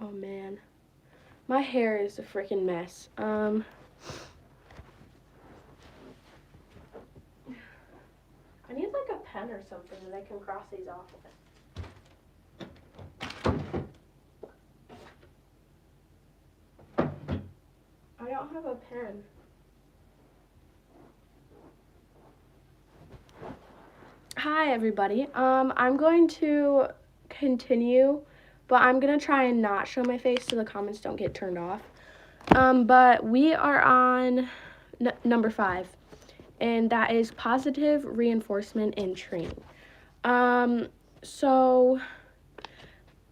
Oh man, my hair is a freaking mess. I need like a pen or something that I can cross these off with. I don't have a pen. Hi everybody. I'm going to continue, but I'm gonna try and not show my face so the comments don't get turned off. But we are on number 5, and that is positive reinforcement in training. So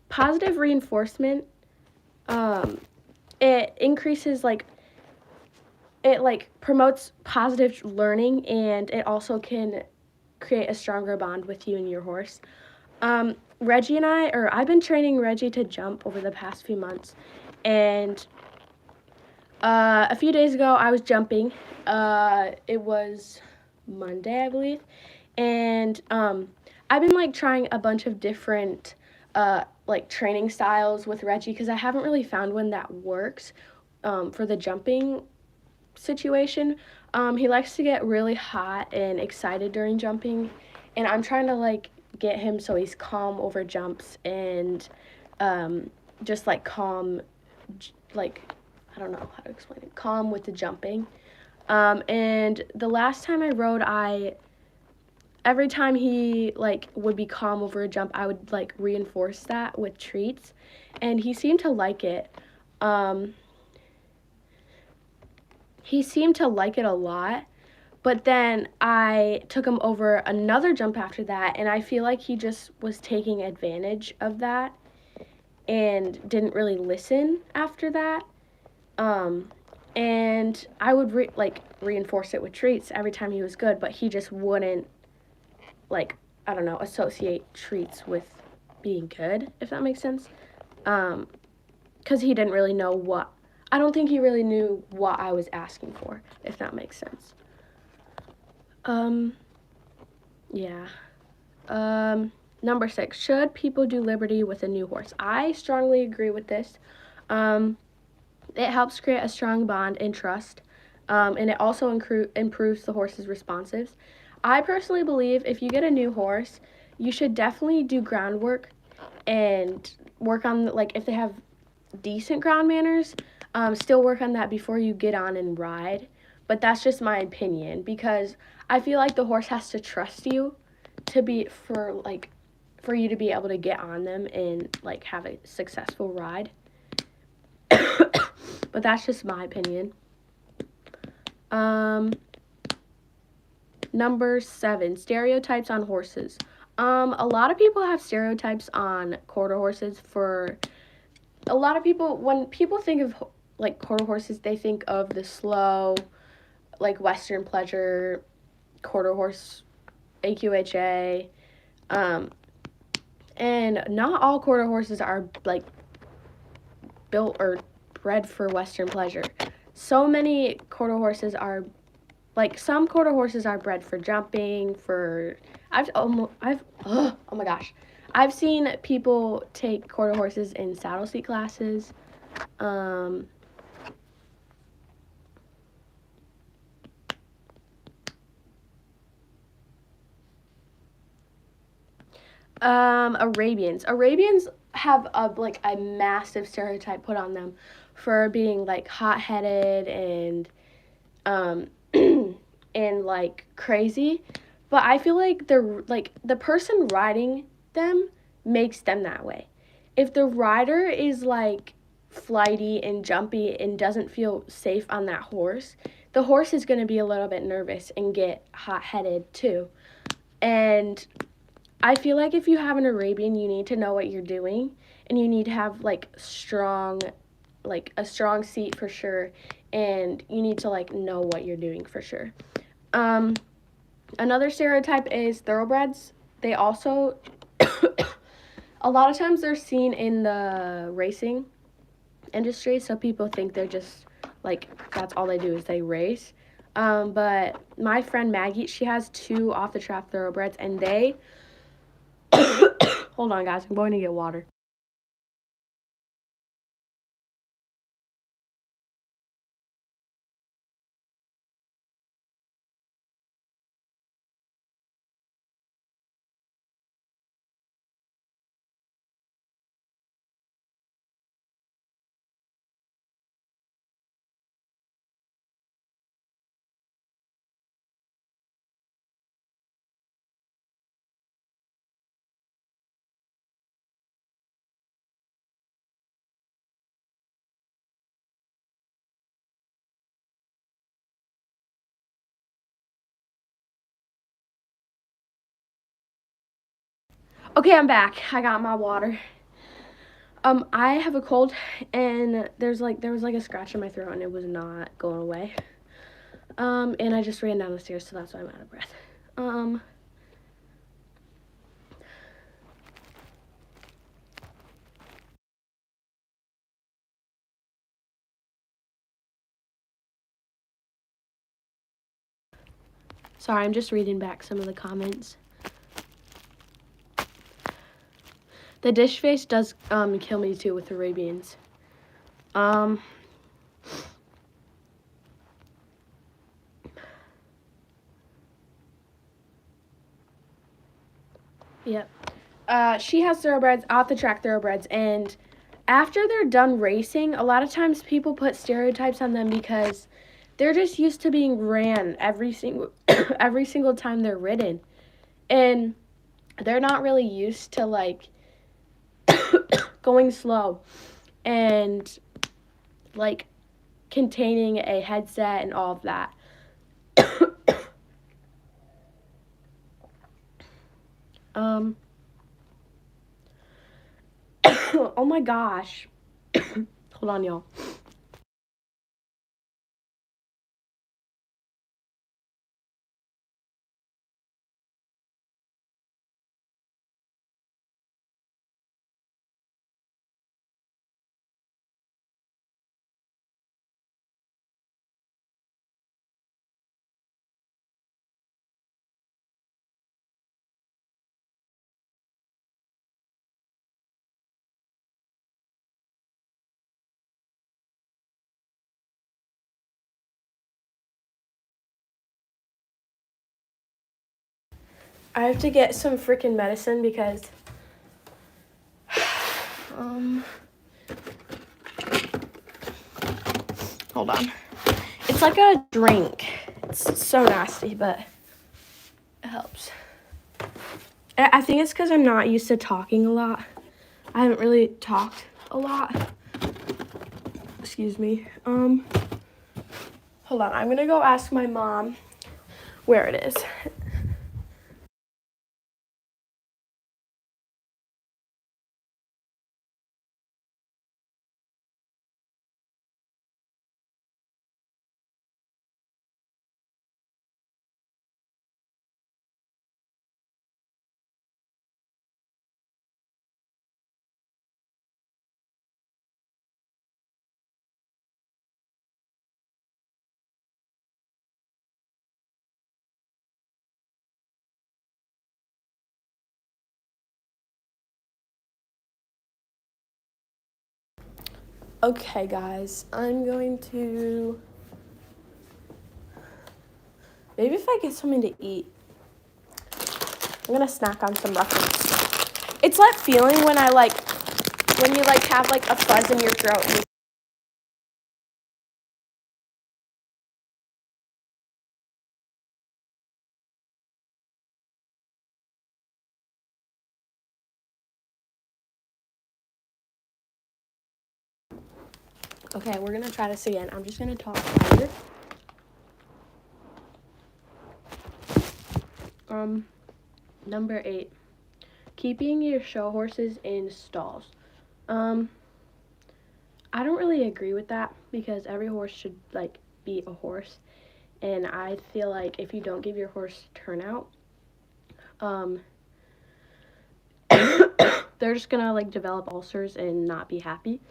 positive reinforcement, it increases it promotes positive learning, and it also can create a stronger bond with you and your horse. Reggie and I've been training Reggie to jump over the past few months, and a few days ago I was jumping. It was Monday, I believe, and I've been trying a bunch of different training styles with Reggie because I haven't really found one that works for the jumping situation. He likes to get really hot and excited during jumping, and I'm trying to get him so he's calm over jumps and just calm, I don't know how to explain it, calm with the jumping. And the last time I rode, every time he would be calm over a jump, I would reinforce that with treats, and he seemed to like it. He seemed to like it a lot, but then I took him over another jump after that, and I feel like he just was taking advantage of that and didn't really listen after that. And I would reinforce it with treats every time he was good, but he just wouldn't I don't know, associate treats with being good, if that makes sense. Because he didn't really know I don't think he really knew what I was asking for, if that makes sense. Yeah. Number 6, should people do liberty with a new horse? I strongly agree with this. It helps create a strong bond and trust, and it also improves the horse's responsives. I personally believe if you get a new horse, you should definitely do groundwork and work on, if they have decent ground manners, still work on that before you get on and ride. But that's just my opinion, because I feel like the horse has to trust you for you to be able to get on them and have a successful ride. But that's just my opinion. Number 7, stereotypes on horses. A lot of people have stereotypes on quarter horses. For a lot of people, when people think of quarter horses, they think of the slow, Western pleasure, quarter horse, AQHA, and not all quarter horses are built or bred for Western pleasure. So many quarter horses are some quarter horses are bred for jumping. Oh my gosh, I've seen people take quarter horses in saddle seat classes. Arabians have a massive stereotype put on them for being hot-headed and and crazy, but I feel like the person riding them makes them that way. If the rider is flighty and jumpy and doesn't feel safe on that horse, the horse is going to be a little bit nervous and get hot-headed too. And I feel like if you have an Arabian, you need to know what you're doing, and you need to have a strong seat for sure, and you need to know what you're doing for sure. Another stereotype is thoroughbreds. They also a lot of times they're seen in the racing industry, so people think they're just that's all they do is they race. But my friend Maggie, she has 2 off the track thoroughbreds, and they hold on guys, I'm going to get water. Okay, I'm back. I got my water. I have a cold, and there was like a scratch in my throat, and it was not going away. And I just ran down the stairs, so that's why I'm out of breath. Sorry, I'm just reading back some of the comments. The dish face does kill me too with Arabians. Yep. She has thoroughbreds, off the track thoroughbreds, and after they're done racing, a lot of times people put stereotypes on them because they're just used to being ran every single every single time they're ridden. And they're not really used to like going slow and like containing a headset and all of that. Oh my gosh. Hold on, y'all. I have to get some freaking medicine because hold on. It's like a drink. It's so nasty, but it helps. I think it's because I'm not used to talking a lot. I haven't really talked a lot. Excuse me. Hold on. I'm gonna go ask my mom where it is. Okay, guys. I'm going to maybe if I get something to eat. I'm gonna snack on some muffins. It's that feeling when you have like a fuzz in your throat. And okay, we're gonna try this again. I'm just gonna talk louder. Number 8, keeping your show horses in stalls. I don't really agree with that because every horse should like be a horse, and I feel like if you don't give your horse turnout, they're just gonna like develop ulcers and not be happy.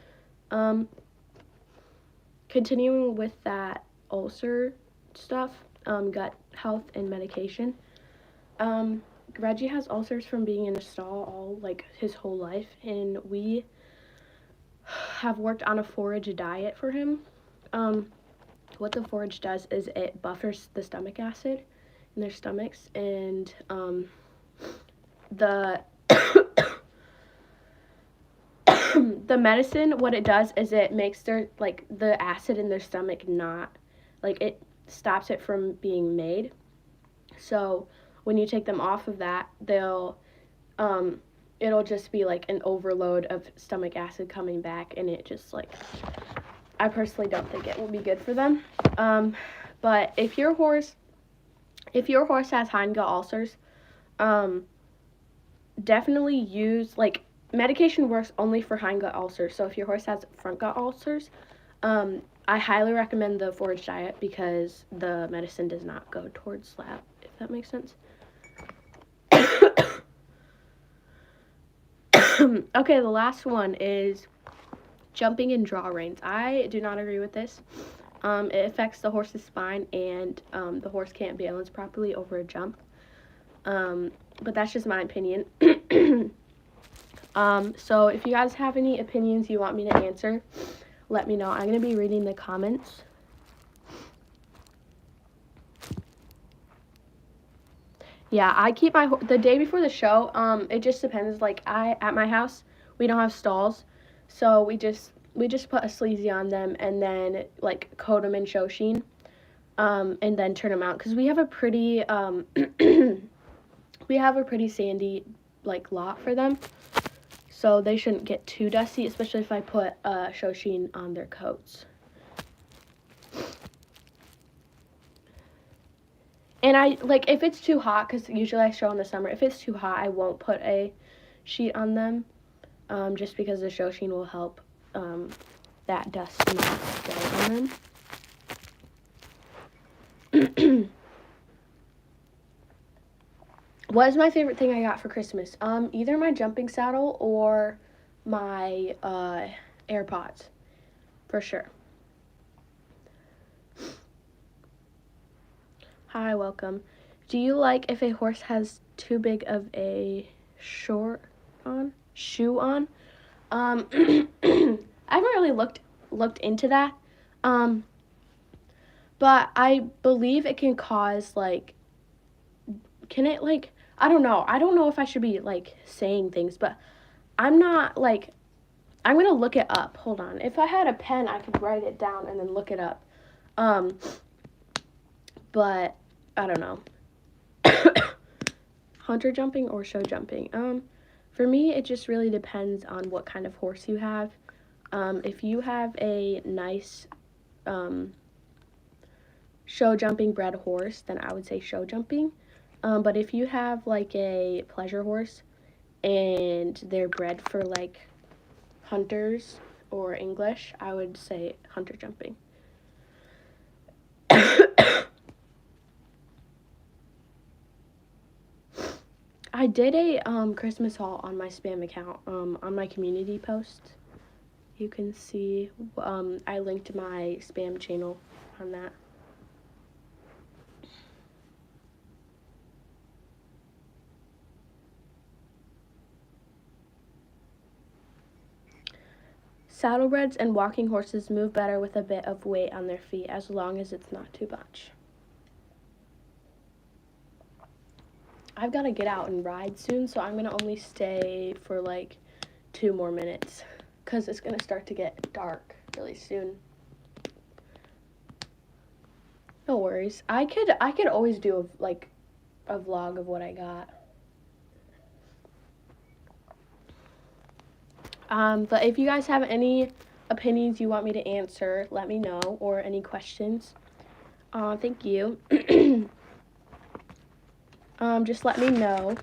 Continuing with that ulcer stuff, gut health and medication. Reggie has ulcers from being in a stall all like his whole life, and we have worked on a forage diet for him. What the forage does is it buffers the stomach acid in their stomachs, and the the medicine, what it does is it makes their like the acid in their stomach not like it stops it from being made. So when you take them off of that, they'll it'll just be like an overload of stomach acid coming back, and it just like I personally don't think it will be good for them. But if your horse has hindgut ulcers, definitely use, like, medication works only for hind gut ulcers. So if your horse has front gut ulcers, I highly recommend the forage diet because the medicine does not go towards slab, if that makes sense. Okay, the last one is jumping in draw reins. I do not agree with this. It affects the horse's spine, and the horse can't balance properly over a jump. But that's just my opinion. So if you guys have any opinions you want me to answer, let me know. I'm going to be reading the comments. Yeah, I keep the day before the show, it just depends. Like, at my house, we don't have stalls, so we just put a sleazy on them and then, like, coat them in show sheen, and then turn them out, because we have a pretty, sandy, like, lot for them, so they shouldn't get too dusty, especially if I put show sheen on their coats. And I, like, if it's too hot, because usually I show in the summer, if it's too hot, I won't put a sheet on them, just because the show sheen will help that dust not stay on them. What is my favorite thing I got for Christmas? Either my jumping saddle or my AirPods, for sure. Hi, welcome. Do you like if a horse has too big of a shoe on? I haven't really looked into that. But I believe it can cause, like, can it, like, I don't know if I should be, like, saying things, but I'm not, like, I'm gonna look it up. Hold on. If I had a pen, I could write it down and then look it up. But I don't know. Hunter jumping or show jumping? For me, it just really depends on what kind of horse you have. If you have a nice show jumping bred horse, then I would say show jumping. But if you have, like, a pleasure horse and they're bred for, like, hunters or English, I would say hunter jumping. I did a Christmas haul on my spam account, on my community post. You can see, I linked my spam channel on that. Saddlebreds and walking horses move better with a bit of weight on their feet, as long as it's not too much. I've got to get out and ride soon, so I'm going to only stay for, like, 2 more minutes, because it's going to start to get dark really soon. No worries. I could always do, a vlog of what I got. But if you guys have any opinions you want me to answer, let me know, or any questions. Thank you. Just let me know.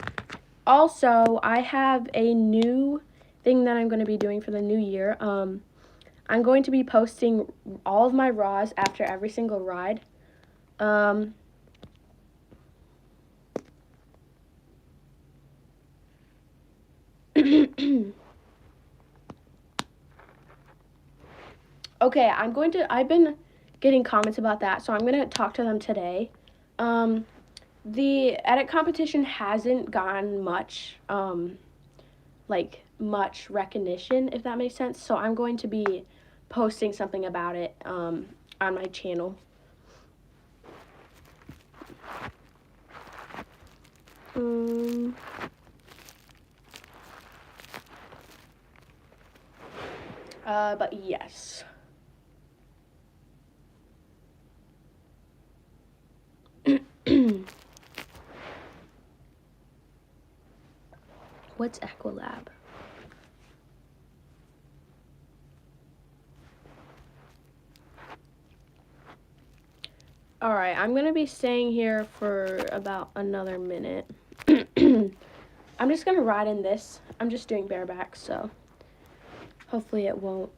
Also, I have a new thing that I'm going to be doing for the new year. I'm going to be posting all of my raws after every single ride. Okay, I've been getting comments about that, so I'm going to talk to them today. The edit competition hasn't gotten much, much recognition, if that makes sense, so I'm going to be posting something about it, on my channel. But yes. What's Equilab? Alright, I'm going to be staying here for about another minute. I'm just going to ride in this. I'm just doing bareback, so hopefully it won't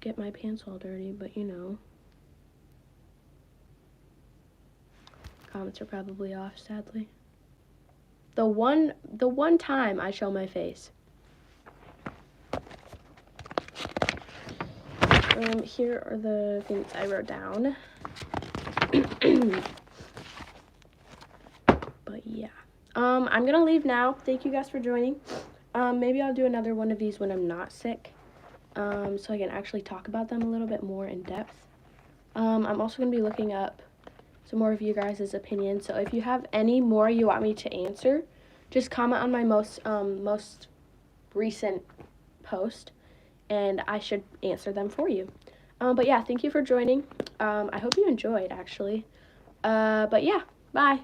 get my pants all dirty, but you know. Comments are probably off, sadly. The one time I show my face. Here are the things I wrote down. But yeah. I'm gonna leave now. Thank you guys for joining. Maybe I'll do another one of these when I'm not sick. So I can actually talk about them a little bit more in depth. I'm also gonna be looking up some more of you guys' opinions. So if you have any more you want me to answer, just comment on my most recent post, and I should answer them for you. But yeah, thank you for joining. I hope you enjoyed, actually. But yeah, bye.